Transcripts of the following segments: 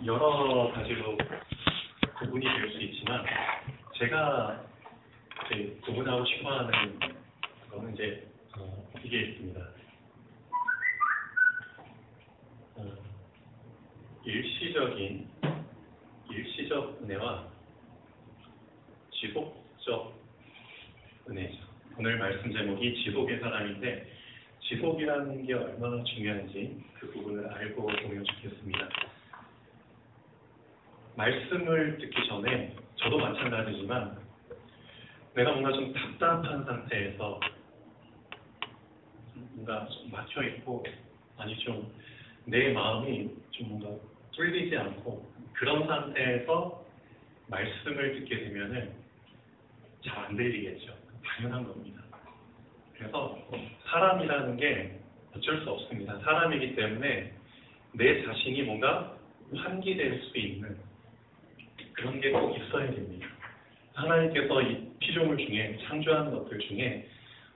여러 가지로 구분이 될 수 있지만 제가 이제 구분하고 싶어하는 거는 이제 이게 있습니다. 일시적 은혜와 지속적 은혜죠. 오늘 말씀 제목이 지속의 사람인데 지속이라는 게 얼마나 중요한지 그 부분을 알고 보면 좋겠습니다. 말씀을 듣기 전에 저도 마찬가지지만 내가 뭔가 좀 답답한 상태에서 뭔가 좀 막혀있고 아니 좀 내 마음이 좀 뭔가 뚫리지 않고 그런 상태에서 말씀을 듣게 되면은 잘 안 들리겠죠. 당연한 겁니다. 그래서 사람이라는 게 어쩔 수 없습니다. 사람이기 때문에 내 자신이 뭔가 환기될 수 있는 그런 게 꼭 있어야 됩니다. 하나님께서 이 피조물 중에 창조하는 것들 중에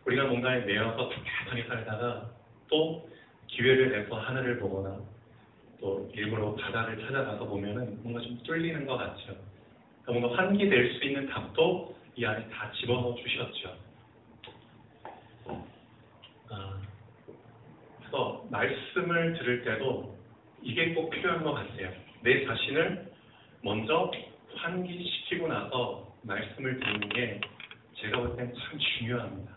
우리가 뭔가에 매여서 답답하게 살다가 또 기회를 내서 하늘을 보거나 또 일부러 바다를 찾아가서 보면은 뭔가 좀 뚫리는 것 같죠. 뭔가 환기될 수 있는 답도 이 안에 다 집어넣어 주셨죠. 그래서 말씀을 들을 때도 이게 꼭 필요한 것 같아요. 내 자신을 먼저 환기시키고 나서 말씀을 듣는 게 제가 볼 땐 참 중요합니다.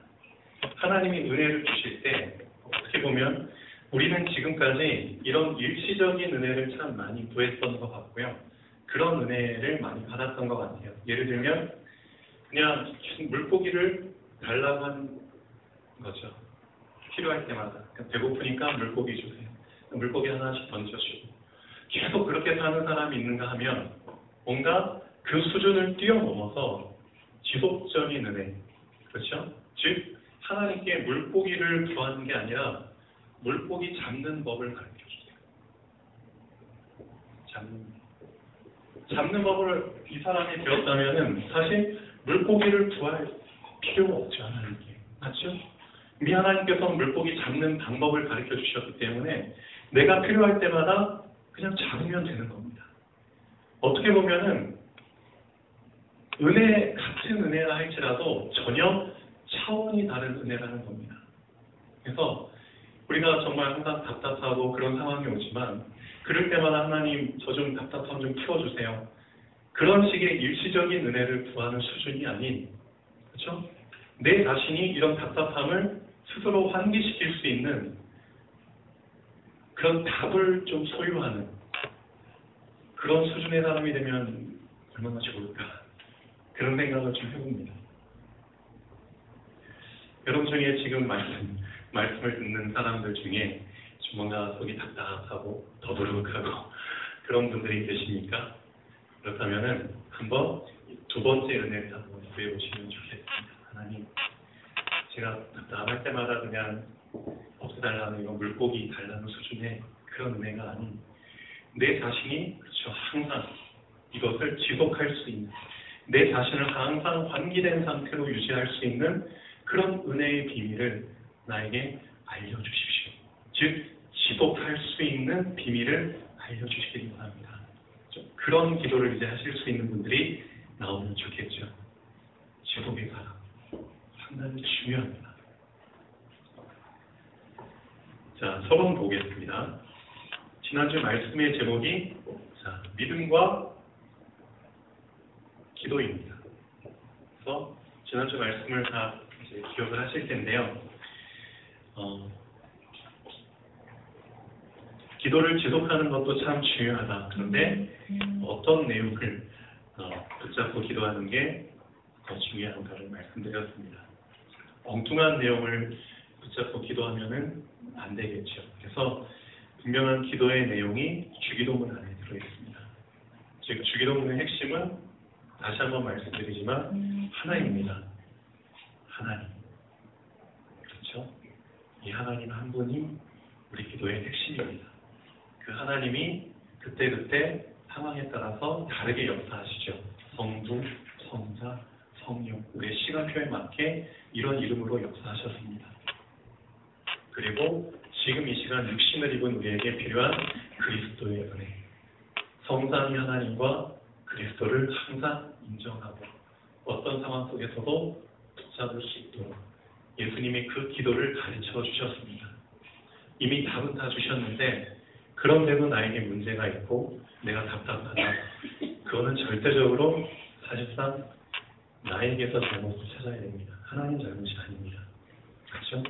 하나님이 은혜를 주실 때 어떻게 보면 우리는 지금까지 이런 일시적인 은혜를 참 많이 구했던 것 같고요. 그런 은혜를 많이 받았던 것 같아요. 예를 들면 그냥 물고기를 달라고 하는 거죠. 필요할 때마다 배고프니까 물고기 주세요. 물고기 하나씩 던져주고 계속 그렇게 사는 사람이 있는가 하면 뭔가 그 수준을 뛰어넘어서 지속적인 은혜, 그렇죠? 즉 하나님께 물고기를 구하는 게 아니라 물고기 잡는 법을 가르쳐주세요. 잡는 법을 이 사람이 배웠다면은 사실 물고기를 구할 필요가 없죠. 하나님께. 맞죠? 우리 하나님께서 물고기 잡는 방법을 가르쳐 주셨기 때문에 내가 필요할 때마다 그냥 잡으면 되는 겁니다. 어떻게 보면은 은혜, 같은 은혜라 할지라도 전혀 차원이 다른 은혜라는 겁니다. 그래서 우리가 정말 항상 답답하고 그런 상황이 오지만 그럴 때마다 하나님 저 좀 답답함 좀 풀어주세요. 그런 식의 일시적인 은혜를 구하는 수준이 아닌, 그렇죠? 내 자신이 이런 답답함을 스스로 환기시킬 수 있는 그런 답을 좀 소유하는 그런 수준의 사람이 되면 얼마나 좋을까 그런 생각을 좀 해봅니다. 여러분 중에 지금 말씀을 듣는 사람들 중에 좀 뭔가 속이 답답하고 더부룩하고 그런 분들이 계십니까? 그렇다면은 한번 두 번째 은혜를 한번 구해보시면 좋겠습니다. 하나님, 제가 답답할 때마다 그냥 없애달라는 이거 물고기 달라는 수준의 그런 은혜가 아닌 내 자신이 그렇죠 항상 이것을 지속할 수 있는 내 자신을 항상 환기된 상태로 유지할 수 있는 그런 은혜의 비밀을 나에게 알려주십시오. 즉 지속할 수 있는 비밀을 알려주시길 바랍니다. 그런 기도를 이제 하실 수 있는 분들이 나오면 좋겠죠. 지속의 사랑 상당히 중요합니다. 자, 서론 보겠습니다. 지난주 말씀의 제목이 믿음과 기도입니다. 그래서 지난주 말씀을 다 이제 기억을 하실 텐데요. 기도를 지속하는 것도 참 중요하다. 그런데 어떤 내용을 붙잡고 기도하는 게 더 중요한가를 말씀드렸습니다. 엉뚱한 내용을 붙잡고 기도하면은 안 되겠죠. 그래서 분명한 기도의 내용이 주기도문 안에 들어있습니다. 즉 주기도문의 핵심은 다시 한번 말씀드리지만 하나입니다. 하나님. 그렇죠? 이 하나님 한 분이 우리 기도의 핵심입니다. 그 하나님이 그때그때 상황에 따라서 다르게 역사하시죠. 성부, 성자, 성령, 우리의 시간표에 맞게 이런 이름으로 역사하셨습니다. 그리고 지금 이 시간 육신을 입은 우리에게 필요한 그리스도의 은혜, 성삼위 하나님과 그리스도를 항상 인정하고 어떤 상황 속에서도 붙잡을 수 있도록 예수님이 그 기도를 가르쳐 주셨습니다. 이미 답은 다 주셨는데 그런데도 나에게 문제가 있고 내가 답답하다. 그거는 절대적으로 사실상 나에게서 잘못을 찾아야 됩니다. 하나님 잘못이 아닙니다. 그렇죠?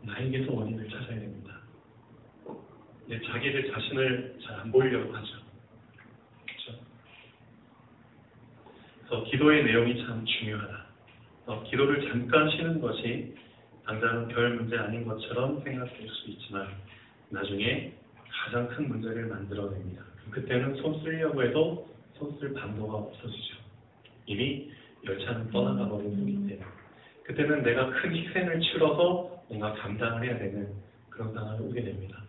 나에게서 원인을 찾아야 됩니다. 자기들 자신을 잘 안 보이려고 하죠. 그렇죠? 그래서 기도의 내용이 참 중요하다. 기도를 잠깐 쉬는 것이 당장은 별 문제 아닌 것처럼 생각될 수 있지만 나중에 가장 큰 문제를 만들어냅니다. 그때는 손 쓰려고 해도 손 쓸 방도가 없어지죠. 이미 열차는 떠나가 버린 거기 때문에 그때는 내가 큰 희생을 치러서 뭔가 감당을 해야 되는 그런 상황이 오게 됩니다.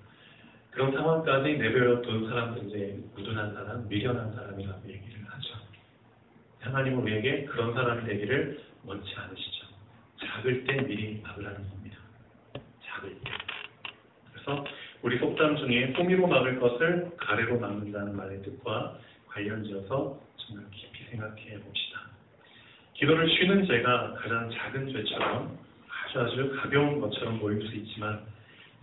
그런 상황까지 내버려둔 사람들 이제 무둔한 사람, 미련한 사람이라고 얘기를 하죠. 하나님은 우리에게 그런 사람이 되기를 원치 않으시죠. 작을 때 미리 막으라는 겁니다. 작을 때. 그래서 우리 속담 중에 호미로 막을 것을 가래로 막는다는 말의 뜻과 관련지어서 정말 깊이 생각해 봅시다. 기도를 쉬는 죄가 가장 작은 죄처럼 아주 가벼운 것처럼 보일 수 있지만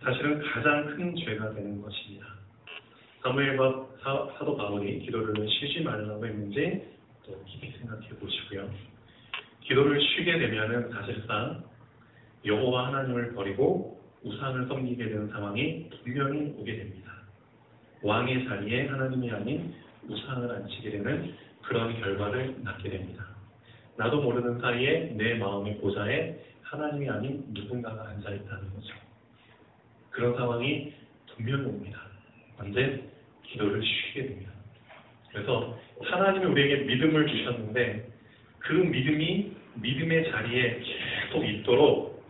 사실은 가장 큰 죄가 되는 것입니다. 사무엘과 사도 바울이 기도를 쉬지 말라고 했는지 또 깊이 생각해 보시고요. 기도를 쉬게 되면은 사실상 여호와 하나님을 버리고 우상을 섬기게 되는 상황이 분명히 오게 됩니다. 왕의 자리에 하나님이 아닌 우상을 앉히게 되는 그런 결과를 낳게 됩니다. 나도 모르는 사이에 내 마음의 보좌에 하나님이 아닌 누군가가 앉아있다는 거죠. 그런 상황이 분명히 옵니다. 언제? 기도를 쉬게 됩니다. 그래서 하나님이 우리에게 믿음을 주셨는데 그 믿음이 믿음의 자리에 계속 있도록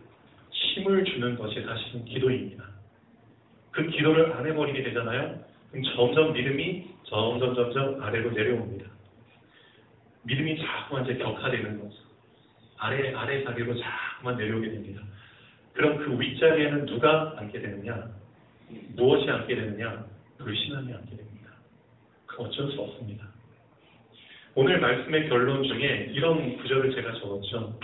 힘을 주는 것이 사실은 기도입니다. 그 기도를 안 해버리게 되잖아요. 그럼 점점 믿음이 점점 아래로 내려옵니다. 믿음이 자꾸만 이제 격화되는 거죠. 아래 자리로 자꾸만 내려오게 됩니다. 그럼 그 윗자리에는 누가 앉게 되느냐? 무엇이 앉게 되느냐? 불신앙이 앉게 됩니다. 그건 어쩔 수 없습니다. 오늘 말씀의 결론 중에 이런 구절을 제가 적었죠.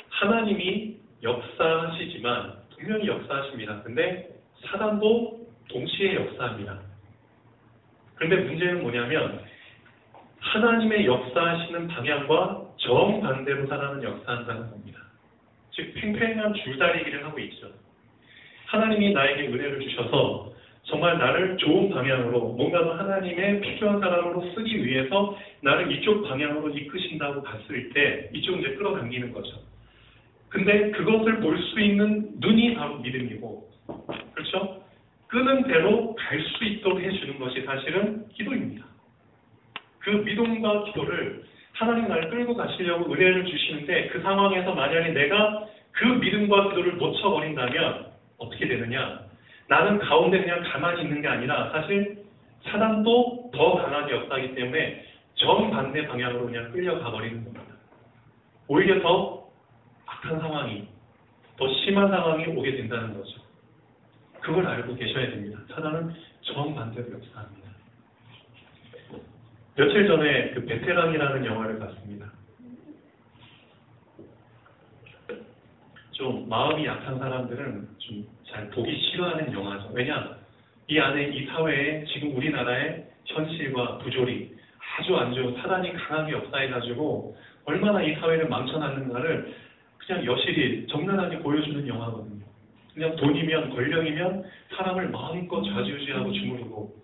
하나님이 역사하시지만 분명히 역사하십니다. 근데 사단도 동시에 역사합니다. 그런데 문제는 뭐냐면 하나님의 역사하시는 방향과 정반대로 사람은 역사한다는 겁니다. 즉 팽팽한 줄다리기를 하고 있죠. 하나님이 나에게 은혜를 주셔서 정말 나를 좋은 방향으로 뭔가 하나님의 필요한 사람으로 쓰기 위해서 나를 이쪽 방향으로 이끄신다고 봤을 때 이쪽은 이제 끌어당기는 거죠. 근데 그것을 볼 수 있는 눈이 바로 믿음이고, 그렇죠? 끄는 대로 갈 수 있도록 해주는 것이 사실은 기도입니다. 그 믿음과 기도를 하나님 나를 끌고 가시려고 은혜를 주시는데 그 상황에서 만약에 내가 그 믿음과 기도를 놓쳐버린다면 어떻게 되느냐? 나는 가운데 그냥 가만히 있는 게 아니라 사실 사단도 더 강하게 역사하기 때문에 정반대 방향으로 그냥 끌려가 버리는 겁니다. 오히려 더 악한 상황이, 더 심한 상황이 오게 된다는 거죠. 그걸 알고 계셔야 됩니다. 사단은 정반대로 역사합니다. 며칠 전에 그 베테랑이라는 영화를 봤습니다. 좀 마음이 약한 사람들은 좀 잘 보기 싫어하는 영화죠. 왜냐? 이 안에 이 사회에 지금 우리나라의 현실과 부조리 아주 안 좋은 사단이 강하게 역사해가지고 얼마나 이 사회를 망쳐놨는가를 그냥 여실히 적나라하게 보여주는 영화거든요. 그냥 돈이면 권력이면 사람을 마음껏 좌지우지하고 주무르고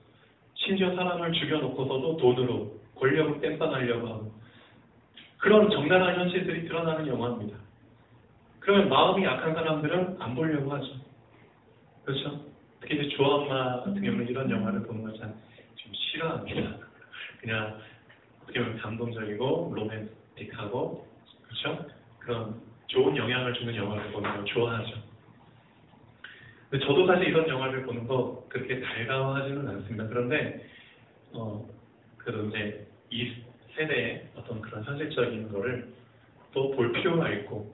심지어 사람을 죽여놓고서도 돈으로 권력을 땜빵하려고 하고 그런 적나라한 현실들이 드러나는 영화입니다. 그러면 마음이 약한 사람들은 안 보려고 하죠. 그렇죠? 특히 이제 조엄마 같은 경우는 이런 영화를 보는 걸 참 좀 싫어합니다. 그냥 어떻게 보면 감동적이고 로맨틱하고 그렇죠? 그런 좋은 영향을 주는 영화를 보는 걸 좋아하죠. 근데 저도 사실 이런 영화를 보는 거 그렇게 달가워하지는 않습니다. 그런데 그래도 이제 이 세대의 어떤 그런 현실적인 거를 또 볼 필요가 있고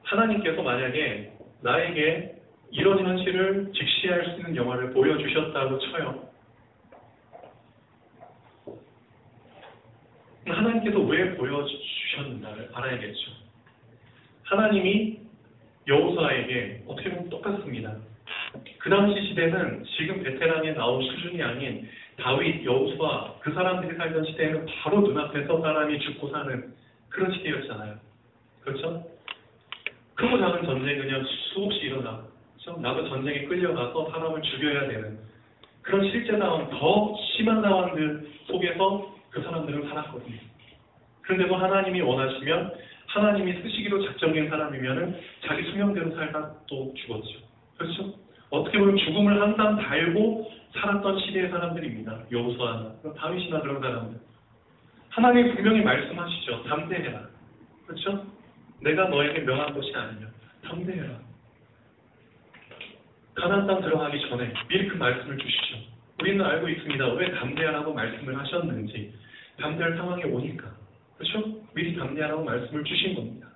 하나님께서 만약에 나에게 이런 현실을 직시할 수 있는 영화를 보여주셨다고 쳐요. 하나님께서 왜 보여주셨는가를 알아야겠죠. 하나님이 여호수아에게 어떻게 보면 똑같습니다. 그 당시 시대는 지금 베테랑에 나온 수준이 아닌 다윗, 여호수아 그 사람들이 살던 시대에는 바로 눈앞에서 사람이 죽고 사는 그런 시대였잖아요. 그렇죠? 크고 작은 전쟁이 그냥 수없이 일어나고 그렇죠? 나도 전쟁에 끌려가서 사람을 죽여야 되는 그런 실제 상황, 더 심한 상황들 속에서 그 사람들은 살았거든요. 그런데도 하나님이 원하시면 하나님이 쓰시기로 작정된 사람이면은 자기 수명대로 살다 또 죽었죠. 그렇죠? 어떻게 보면 죽음을 항상 달고 살았던 시대의 사람들입니다. 여호수아나 다윗이나 그런 사람들. 하나님이 분명히 말씀하시죠. 담대해라. 그렇죠? 내가 너에게 명한 것이 아니냐. 담대해라. 가나안 땅 들어가기 전에 미리 그 말씀을 주시죠. 우리는 알고 있습니다. 왜 담대하라고 말씀을 하셨는지. 담대할 상황이 오니까. 그렇죠? 미리 담대하라고 말씀을 주신 겁니다.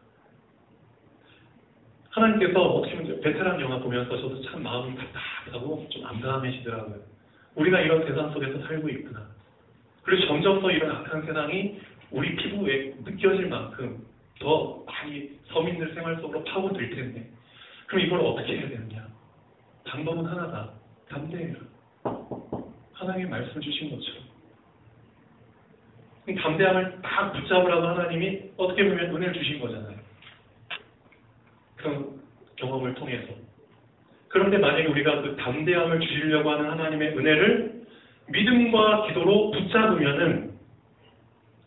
하나님께서 어떻게 보면 베테랑 영화 보면서 저도 참 마음이 답답하고 좀 암담해지더라고요. 우리가 이런 세상 속에서 살고 있구나. 그리고 점점 더 이런 악한 세상이 우리 피부에 느껴질 만큼 더 많이 서민들 생활 속으로 파고들 텐데 그럼 이걸 어떻게 해야 되느냐? 방법은 하나다. 담대해라. 하나님의 말씀 주신 것처럼. 담대함을 딱 붙잡으라고 하나님이 어떻게 보면 은혜를 주신 거잖아요. 그런 경험을 통해서. 그런데 만약에 우리가 그 담대함을 주시려고 하는 하나님의 은혜를 믿음과 기도로 붙잡으면은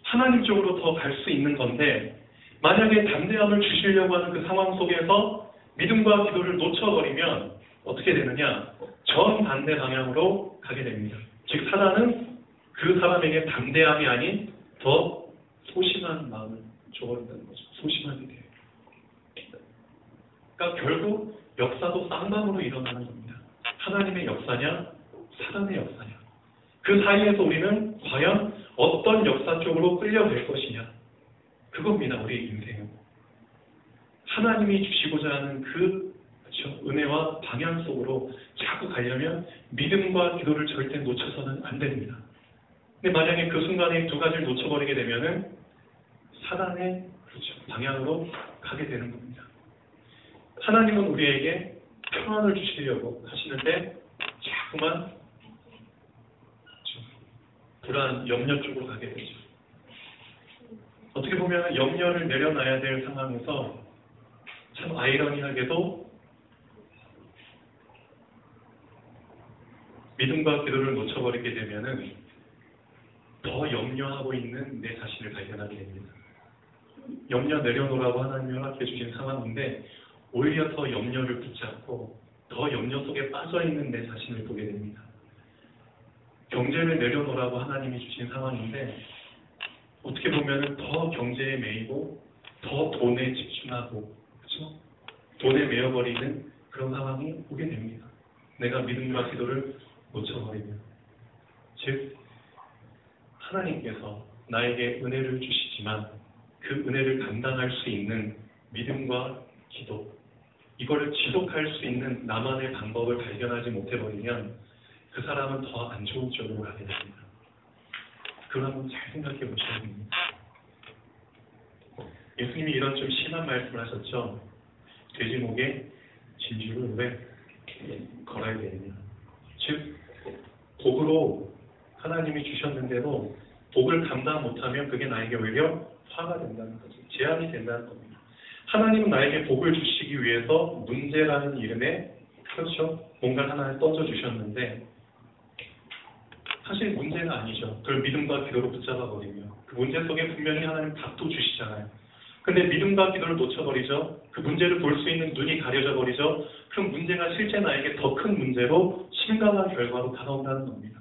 하나님 쪽으로 더 갈 수 있는 건데 만약에 담대함을 주시려고 하는 그 상황 속에서 믿음과 기도를 놓쳐버리면 어떻게 되느냐? 정반대 방향으로 가게 됩니다. 즉 사단은 그 사람에게 담대함이 아닌 더 소심한 마음을 줘버린다는 거죠. 소심하게 돼요. 그러니까 결국 역사도 쌍방으로 일어나는 겁니다. 하나님의 역사냐, 사단의 역사냐. 그 사이에서 우리는 과연 어떤 역사 쪽으로 끌려갈 것이냐. 그겁니다, 우리의 인생은. 하나님이 주시고자 하는 그 그렇죠? 은혜와 방향 속으로 자꾸 가려면 믿음과 기도를 절대 놓쳐서는 안 됩니다. 근데 만약에 그 순간에 두 가지를 놓쳐버리게 되면은 사단의 그렇죠, 방향으로 가게 되는 겁니다. 하나님은 우리에게 평안을 주시려고 하시는데 자꾸만 그렇죠, 불안, 염려 쪽으로 가게 되죠. 어떻게 보면 염려를 내려놔야 될 상황에서 참 아이러니하게도 믿음과 기도를 놓쳐버리게 되면은 더 염려하고 있는 내 자신을 발견하게 됩니다. 염려 내려놓으라고 하나님이 허락해 주신 상황인데 오히려 더 염려를 붙잡고 더 염려 속에 빠져있는 내 자신을 보게 됩니다. 경제를 내려놓으라고 하나님이 주신 상황인데 어떻게 보면 더 경제에 매이고 더 돈에 집중하고 그렇죠? 돈에 매여버리는 그런 상황이 오게 됩니다. 내가 믿음과 기도를 놓쳐버리면 즉 하나님께서 나에게 은혜를 주시지만 그 은혜를 감당할 수 있는 믿음과 기도 이거를 지속할 수 있는 나만의 방법을 발견하지 못해버리면 그 사람은 더 안 좋은 쪽으로 가게 됩니다. 그걸 한번 잘 생각해 보셔야 됩니다. 예수님이 이런 좀 심한 말씀을 하셨죠. 돼지 목에 진주를 왜 걸어야 되느냐. 즉 복으로 하나님이 주셨는데도 복을 감당 못하면 그게 나에게 오히려 화가 된다는 거죠. 재앙이 된다는 겁니다. 하나님은 나에게 복을 주시기 위해서 문제라는 이름에 그렇죠. 뭔가 하나를 던져주셨는데 사실 문제가 아니죠. 그걸 믿음과 기도로 붙잡아 버리면 그 문제 속에 분명히 하나님 답도 주시잖아요. 근데 믿음과 기도를 놓쳐버리죠. 그 문제를 볼 수 있는 눈이 가려져 버리죠. 그럼 문제가 실제 나에게 더 큰 문제로 심각한 결과로 다가온다는 겁니다.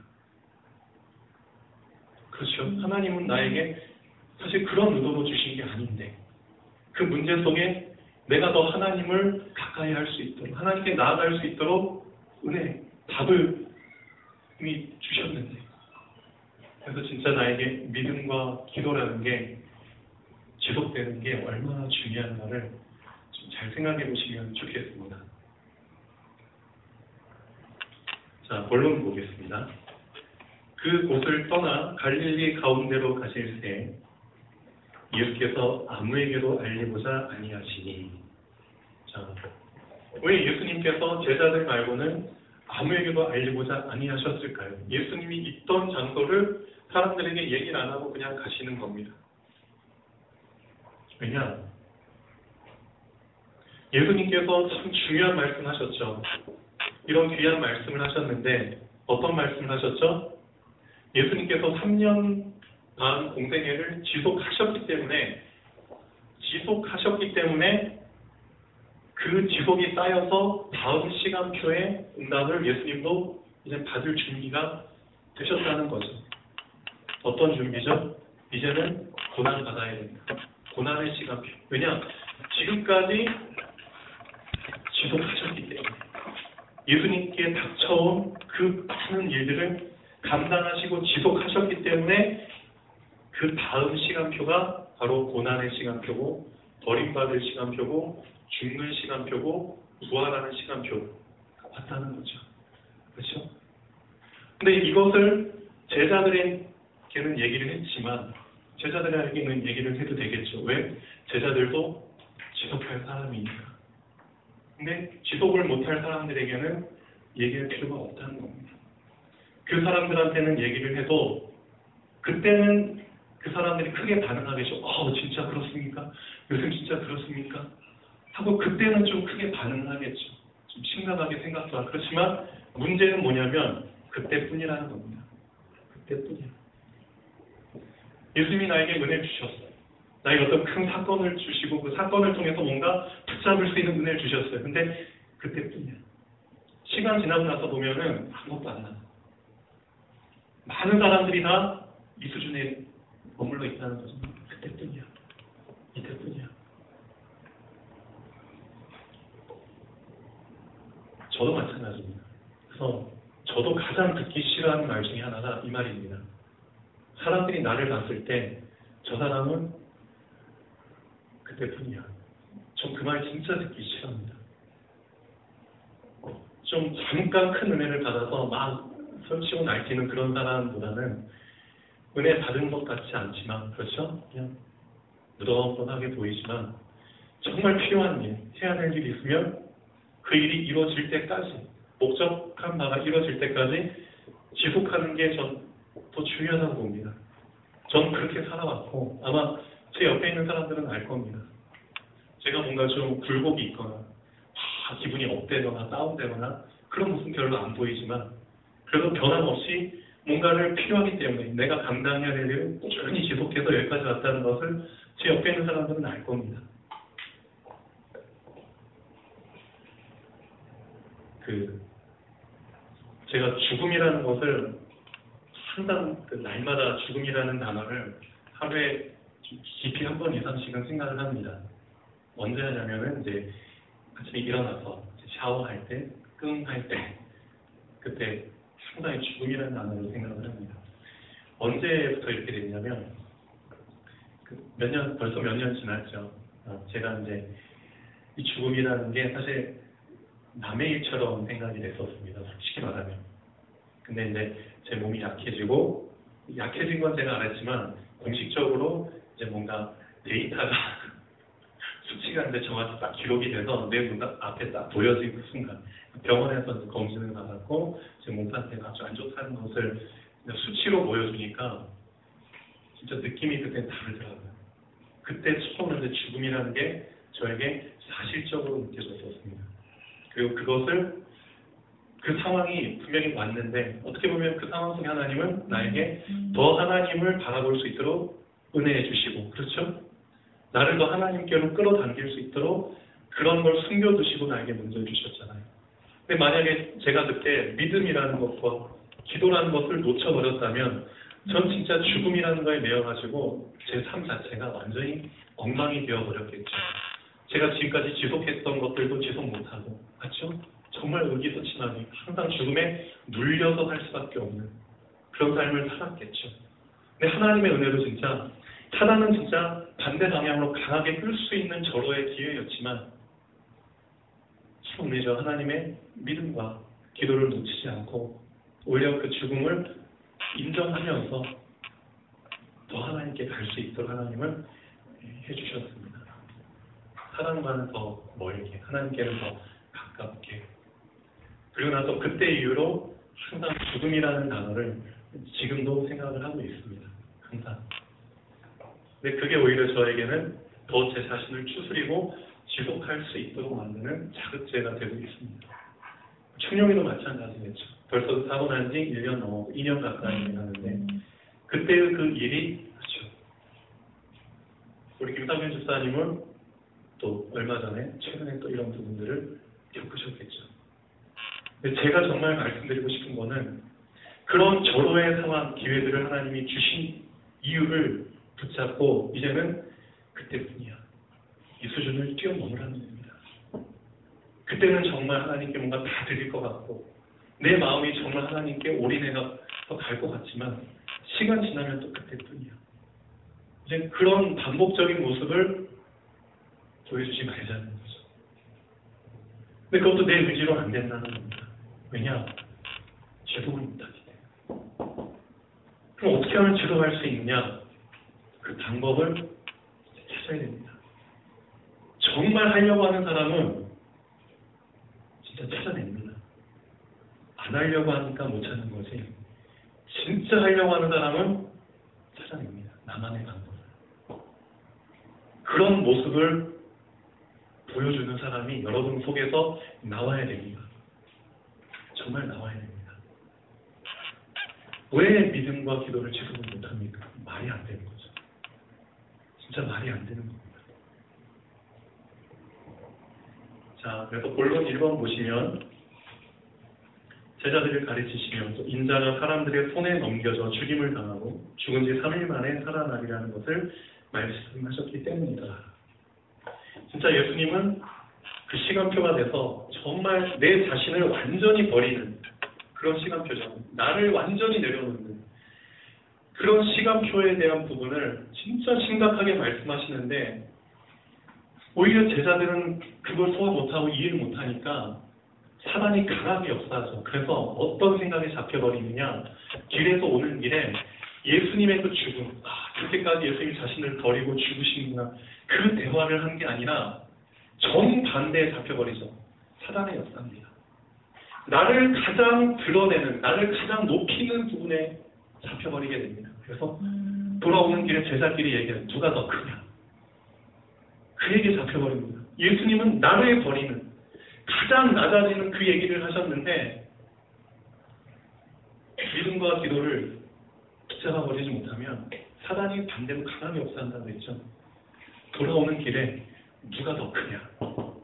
그렇죠. 하나님은 나에게 사실 그런 의도로 주신 게 아닌데 그 문제 속에 내가 더 하나님을 가까이 할 수 있도록 하나님께 나아갈 수 있도록 은혜, 답을 이미 주셨는데 그래서 진짜 나에게 믿음과 기도라는 게 지속되는 게 얼마나 중요한가를 좀 잘 생각해 보시면 좋겠습니다. 자, 본론 보겠습니다. 그 곳을 떠나 갈릴리 가운데로 가실새 예수께서 아무에게도 알리고자 아니하시니. 자, 왜 예수님께서 제자들 말고는 아무에게도 알리고자 아니하셨을까요? 예수님이 있던 장소를 사람들에게 얘기를 안 하고 그냥 가시는 겁니다. 왜냐? 예수님께서 참 중요한 말씀 하셨죠. 이런 귀한 말씀을 하셨는데 어떤 말씀을 하셨죠? 예수님께서 3년 반 공생애를 지속하셨기 때문에 그 지속이 쌓여서 다음 시간표에 응답을 예수님도 이제 받을 준비가 되셨다는 거죠. 어떤 준비죠? 이제는 고난 받아야 됩니다. 고난의 시간표. 왜냐? 지금까지 지속하셨기 때문에 예수님께 닥쳐온 그 많은 일들을 감당하시고 지속하셨기 때문에 그 다음 시간표가 바로 고난의 시간표고 버림받을 시간표고 죽는 시간표고 부활하는 시간표가 왔다는 거죠. 그렇죠? 근데 이것을 제자들에게는 얘기를 했지만 제자들에게는 얘기를 해도 되겠죠. 왜? 제자들도 지속할 사람이니까. 근데 지속을 못할 사람들에게는 얘기할 필요가 없다는 겁니다. 그 사람들한테는 얘기를 해도 그때는 그 사람들이 크게 반응하겠죠. 진짜 그렇습니까? 요즘 진짜 그렇습니까? 하고 그때는 좀 크게 반응하겠죠. 좀 심각하게 생각도 하고. 그렇지만 문제는 뭐냐면 그때뿐이라는 겁니다. 그때뿐이야. 예수님이 나에게 은혜를 주셨어요. 나에게 어떤 큰 사건을 주시고 그 사건을 통해서 뭔가 붙잡을 수 있는 은혜를 주셨어요. 근데 그때뿐이야. 시간 지나고 나서 보면은 아무것도 안 나와. 많은 사람들이 다 이 수준에 머물러 있다는 거죠. 그때뿐이야. 이때뿐이야. 저도 마찬가지입니다. 그래서 저도 가장 듣기 싫어하는 말 중에 하나가 이 말입니다. 사람들이 나를 봤을 때 저 사람은 그때뿐이야. 전 그 말 진짜 듣기 싫어합니다. 좀 잠깐 큰 은혜를 받아서 막 설치고 날뛰는 그런 사람보다는 은혜 받은 것 같지 않지만, 그렇죠? 그냥 무덤덤하게 보이지만 정말 필요한 일, 해야 될 일이 있으면 그 일이 이루어질 때까지, 목적한 바가 이루어질 때까지 지속하는 게 전 더 중요하다고 봅니다. 전 그렇게 살아왔고 아마 제 옆에 있는 사람들은 알 겁니다. 제가 뭔가 좀 굴곡이 있거나 기분이 업되거나 다운되거나 그런 모습은 별로 안 보이지만 그래도 변함없이 뭔가를 필요하기 때문에 내가 감당해야 될 일을 꾸준히 지속해서 여기까지 왔다는 것을 제 옆에 있는 사람들은 알 겁니다. 제가 죽음이라는 것을 항상 날마다 죽음이라는 단어를 하루에 좀 깊이 한 번 이상씩은 생각을 합니다. 언제 하냐면은 이제 아침에 일어나서 샤워할 때, 끙할 때, 그때 상당히 죽음이라는 단어를 생각을 합니다. 언제부터 이렇게 됐냐면 벌써 몇 년 지났죠. 제가 이제 이 죽음이라는 게 사실 남의 일처럼 생각이 됐었습니다. 솔직히 말하면. 근데 이제 제 몸이 약해진 건 제가 알았지만 공식적으로 이제 뭔가 데이터가 수치가 이제 정확히 딱 기록이 돼서 내 눈 앞에 딱 보여진 그 순간 병원에서 검진을 받았고 제 몸 상태가 아주 안 좋다는 것을 수치로 보여주니까 진짜 느낌이 그때 다르더라고요. 그때 처음 이제 죽음이라는 게 저에게 사실적으로 느껴졌었습니다. 그리고 그 상황이 분명히 왔는데 어떻게 보면 그 상황 속에 하나님은 나에게 더 하나님을 바라볼 수 있도록 은혜해 주시고, 그렇죠? 나를 더 하나님께로 끌어당길 수 있도록 그런 걸 숨겨두시고 나에게 문제를 주셨잖아요. 근데 만약에 제가 그때 믿음이라는 것과 기도라는 것을 놓쳐버렸다면 전 진짜 죽음이라는 거에 매여가지고 제 삶 자체가 완전히 엉망이 되어버렸겠죠. 제가 지금까지 지속했던 것들도 지속 못하고, 맞죠? 정말 의기소침하니 항상 죽음에 눌려서 살 수밖에 없는 그런 삶을 살았겠죠. 근데 하나님의 은혜로 진짜 사단은 진짜 반대 방향으로 강하게 끌 수 있는 절호의 기회였지만 참 은혜죠. 하나님의 믿음과 기도를 놓치지 않고 오히려 그 죽음을 인정하면서 더 하나님께 갈 수 있도록 하나님은 해주셨습니다. 사랑과는 더 멀게, 하나님께는 더 가깝게. 그리고 나서 그때 이후로 항상 죽음이라는 단어를 지금도 생각을 하고 있습니다. 항상. 근데 그게 오히려 저에게는 더 제 자신을 추스리고 지속할 수 있도록 만드는 자극제가 되고 있습니다. 청룡이도 마찬가지겠죠. 벌써 사고 난 지 1년 넘었고 2년 가까이 되는데 그때의 그 일이 그렇죠. 우리 김상현 집사님은 또 얼마 전에 최근에 또 이런 부분들을 겪으셨겠죠. 근데 제가 정말 말씀드리고 싶은 거는 그런 절호의 상황, 기회들을 하나님이 주신 이유를 붙잡고 이제는 그때뿐이야. 이 수준을 뛰어넘으라는 겁니다. 그때는 정말 하나님께 뭔가 다 드릴 것 같고 내 마음이 정말 하나님께 올인해서 갈 것 같지만 시간 지나면 또 그때뿐이야. 이제 그런 반복적인 모습을 보여주지 말자는 거죠. 근데 그것도 내 의지로 안 된다는 겁니다. 왜냐? 제도를 못하기 때문에. 그럼 어떻게 하면 제도할 수 있느냐? 그 방법을 찾아야 됩니다. 정말 하려고 하는 사람은 진짜 찾아냅니다. 안 하려고 하니까 못 찾는 거지. 진짜 하려고 하는 사람은 찾아냅니다. 나만의 방법을. 그런 모습을 보여주는 사람이 여러분 속에서 나와야 됩니다. 정말 나와야 됩니다. 왜 믿음과 기도를 지속을 못합니까? 말이 안 되는 거죠. 진짜 말이 안 되는 겁니다. 자, 그래서 본론 1번 보시면 제자들을 가르치시며 또 인자가 사람들의 손에 넘겨져 죽임을 당하고 죽은 지 3일 만에 살아나리라는 것을 말씀하셨기 때문이다. 진짜 예수님은 그 시간표가 돼서 정말 내 자신을 완전히 버리는 그런 시간표죠. 나를 완전히 내려놓는 그런 시간표에 대한 부분을 진짜 심각하게 말씀하시는데 오히려 제자들은 그걸 소화 못하고 이해를 못하니까 사단이 강하게 역사하죠. 그래서 어떤 생각에 잡혀버리느냐, 길에서 오는 길에 예수님의 그 죽음, 그때까지 예수님이 자신을 버리고 죽으시는구나, 그 대화를 한 게 아니라 정반대에 잡혀버리죠. 사단의 역사입니다. 나를 가장 드러내는, 나를 가장 높이는 부분에 잡혀버리게 됩니다. 그래서 돌아오는 길에 제자끼리 얘기해요. 누가 더 크냐? 그에게 잡혀버립니다. 예수님은 나를 버리는, 가장 낮아지는 그 얘기를 하셨는데 믿음과 기도를 붙잡아 버리지 못하면 사단이 반대로 강하게 역사한다고 했죠. 돌아오는 길에 누가 더 크냐?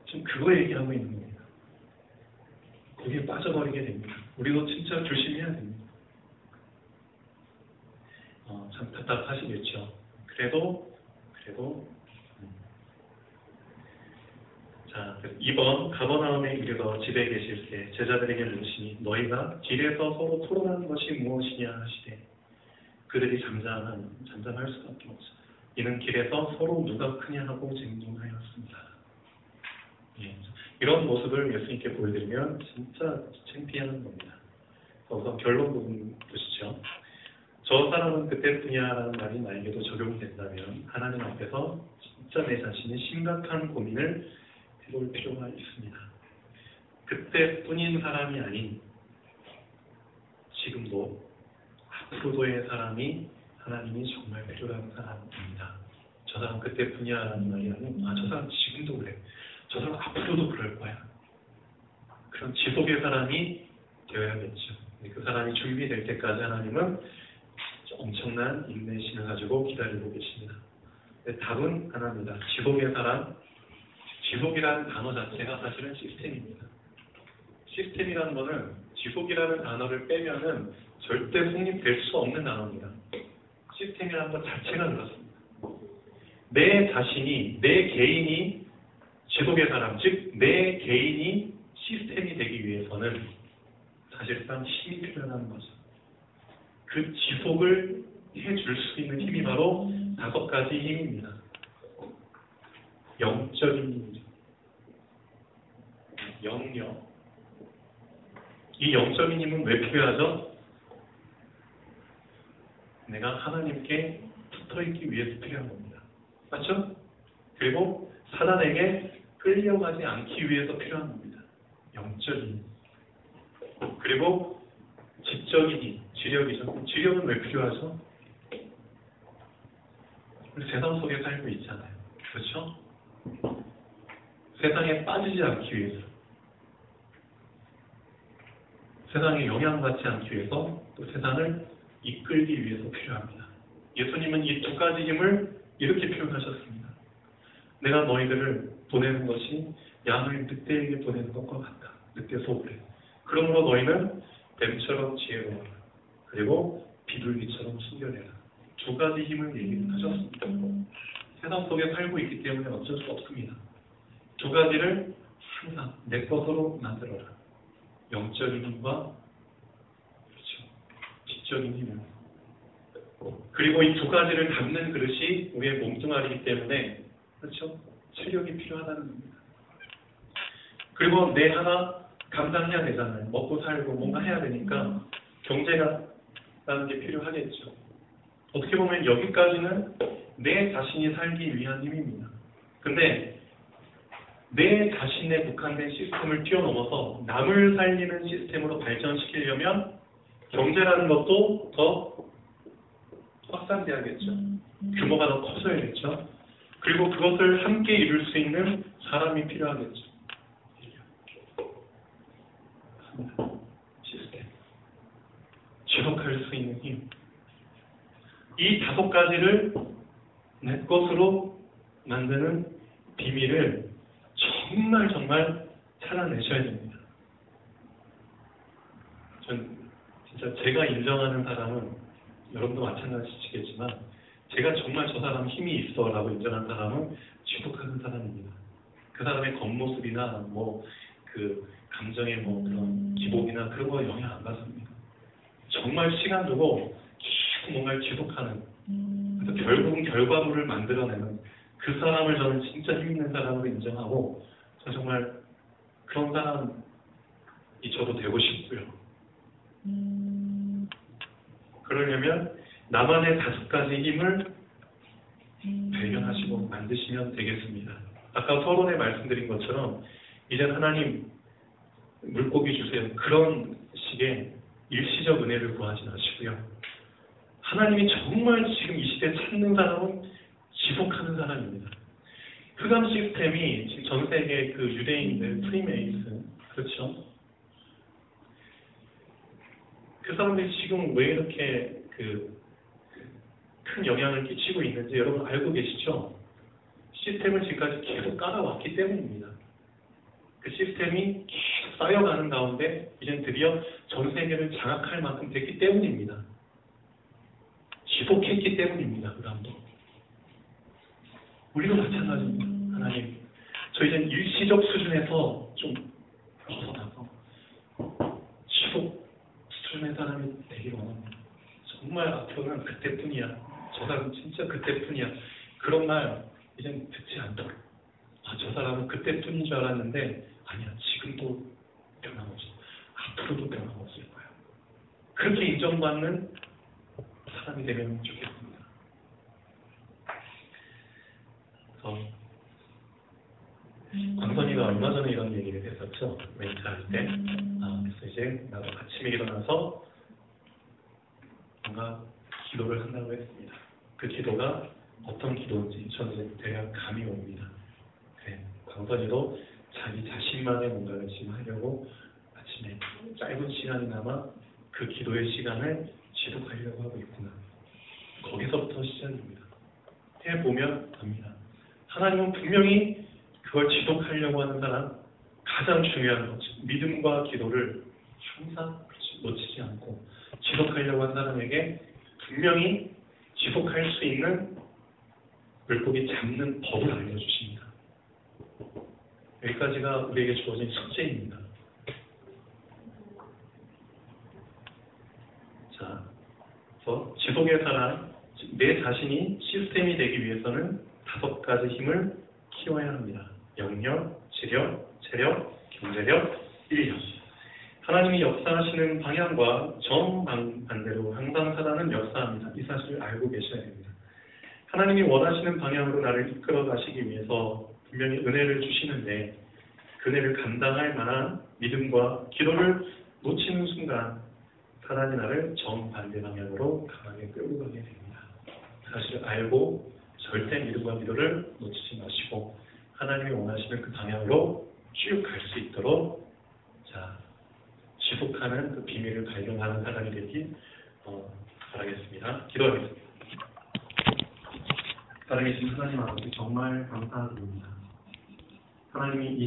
지금 그거 얘기하고 있는 겁니다. 거기에 빠져버리게 됩니다. 우리도 진짜 조심해야 됩니다. 참 답답하시겠죠. 그래도 자, 2번 가버나움에 이르러 집에 계실 때 제자들에게 물으시니 너희가 길에서 서로 토론하는 것이 무엇이냐 하시되 그들이 잠잠할 수밖에 없어. 이는 길에서 서로 누가 크냐 하고 쟁론하였습니다. 예, 이런 모습을 예수님께 보여드리면 진짜 창피한 겁니다. 우선 결론 부분 보시죠. 저 사람은 그때뿐이야라는 말이 나에게도 적용된다면 하나님 앞에서 진짜 내 자신이 심각한 고민을 해볼 필요가 있습니다. 그때뿐인 사람이 아닌 지금도 앞으로도의 사람이 하나님이 정말 필요한 사람입니다. 저 사람 그때뿐이야라는 말이 아니고 저 사람 지금도 그래. 저 사람 앞으로도 그럴 거야. 그런 지속의 사람이 되어야겠죠. 그 사람이 준비될 때까지 하나님은 엄청난 인내심을 가지고 기다리고 계십니다. 답은 하나입니다. 지속의 사람, 지속이라는 단어 자체가 사실은 시스템입니다. 시스템이라는 것은 지속이라는 단어를 빼면은 절대 성립될 수 없는 단어입니다. 시스템이라는 것 자체가 그렇습니다. 내 자신이, 내 개인이 지속의 사람, 즉 내 개인이 시스템이 되기 위해서는 사실상 힘이 필요하다는 거죠. 그 지속을 해줄 수 있는 힘이 바로 5가지 힘입니다. 영적인 힘이죠. 영역. 이 영적인 힘은 왜 필요하죠? 내가 하나님께 붙어있기 위해서 필요한 겁니다. 맞죠? 그리고 사단에게 끌려가지 않기 위해서 필요한 겁니다. 영적인 힘. 그리고 지적인 힘, 지력이죠. 지력은 왜 필요하죠? 우리 세상 속에 살고 있잖아요. 그렇죠? 세상에 빠지지 않기 위해서, 세상에 영향받지 않기 위해서, 또 세상을 이끌기 위해서 필요합니다. 예수님은 이 두 가지 힘을 이렇게 표현하셨습니다. 내가 너희들을 보내는 것이 양을 늑대에게 보내는 것과 같다. 늑대 소굴에. 그러므로 너희는 뱀처럼 지혜로워라. 그리고 비둘기처럼 순결해라. 두 가지 힘을 얘기하셨습니다. 세상 속에 살고 있기 때문에 어쩔 수 없습니다. 두 가지를 항상 내 것으로 만들어라. 영적인 힘과 그렇죠. 지적인 힘을. 그리고 이 두 가지를 담는 그릇이 우리의 몸뚱아리이기 때문에 그렇죠. 체력이 필요하다는 겁니다. 그리고 내 하나 감당해야 되잖아요. 먹고 살고 뭔가 해야 되니까 경제라는 게 필요하겠죠. 어떻게 보면 여기까지는 내 자신이 살기 위한 힘입니다. 근데 내 자신에 국한된 시스템을 뛰어넘어서 남을 살리는 시스템으로 발전시키려면 경제라는 것도 더 확산돼야겠죠. 규모가 더 커져야겠죠. 그리고 그것을 함께 이룰 수 있는 사람이 필요하겠죠. 시스템. 지속할 수 있는 힘. 이 다섯 가지를 내 것으로 만드는 비밀을 정말 찾아내셔야 됩니다. 전 진짜 제가 인정하는 사람은 여러분도 마찬가지시겠지만 제가 정말 저 사람 힘이 있어 라고 인정한 사람은 지속하는 사람입니다. 그 사람의 겉모습이나 뭐 그 감정의 뭐 그런 기복이나 그런 거 영향 안 받습니다. 정말 시간 두고 계속 뭔가를 지속하는, 그래서 결국은 결과물을 만들어내는 그 사람을 저는 진짜 힘 있는 사람으로 인정하고, 저 정말 그런 사람이 저도 되고 싶고요. 그러려면 나만의 다섯 가지 힘을 발견하시고 만드시면 되겠습니다. 아까 서론에 말씀드린 것처럼 이제 하나님 물고기 주세요. 그런 식의 일시적 은혜를 구하지 마시고요. 하나님이 정말 지금 이 시대에 찾는 사람은 지속하는 사람입니다. 흑암 시스템이 지금 전 세계 그 유대인들, 프리메이슨, 그렇죠? 그 사람들이 지금 왜 이렇게 큰 영향을 끼치고 있는지 여러분 알고 계시죠? 시스템을 지금까지 계속 깔아왔기 때문입니다. 그 시스템이 계속 쌓여가는 가운데 이젠 드디어 전 세계를 장악할 만큼 됐기 때문입니다. 지속했기 때문입니다. 그 다음도 우리도 마찬가지입니다. 하나님, 저 이젠 일시적 수준에서 좀 벗어나서 지속 수준의 사람이 되기 원합니다. 정말 앞으로는 그때뿐이야. 저 사람은 진짜 그때뿐이야. 그런 말 이젠 듣지 않도록. 저 사람은 그때뿐인 줄 알았는데 아니야. 지금도 변함없어. 앞으로도 변함없을 거야. 그렇게 인정받는 사람이 되면 좋겠습니다. 그래서 광선이가 얼마 전에 이런 얘기를 했었죠. 멘트할 때. 그래서 이제 나도 아침에 일어나서 뭔가 기도를 한다고 했습니다. 그 기도가 어떤 기도인지 저는 대략 감이 옵니다. 네, 광선이도 자기 자신만의 뭔가를 지금 하려고 아침에 짧은 시간이나마 그 기도의 시간을 지속하려고 하고 있구나. 거기서부터 시작입니다. 해보면 압니다. 하나님은 분명히 그걸 지속하려고 하는 사람, 가장 중요한 것, 믿음과 기도를 항상 놓치지 않고 지속하려고 하는 사람에게 분명히 지속할 수 있는 물고기 잡는 법을 알려주십니다. 여기까지가 우리에게 주어진 숙제입니다. 자, 그래서 지속의 사람, 내 자신이 시스템이 되기 위해서는 다섯 가지 힘을 키워야 합니다. 영력, 지력, 체력, 경제력, 인력. 하나님이 역사하시는 방향과 정반대로 항상 사단은 역사합니다. 이 사실을 알고 계셔야 됩니다. 하나님이 원하시는 방향으로 나를 이끌어 가시기 위해서 분명히 은혜를 주시는데 그 은혜를 감당할 만한 믿음과 기도를 놓치는 순간 사단이 나를 정반대 방향으로 강하게 끌고 가게 됩니다. 사실을 알고 절대 믿음과 기도를 놓치지 마시고 하나님이 원하시는 그 방향으로 쭉 갈 수 있도록 지속하는 그 비밀을 발견하는 사람이 되길 바라겠습니다. 기도하겠습니다. 살아계신 하나님 아버지 정말 감사드립니다. 하나님이 이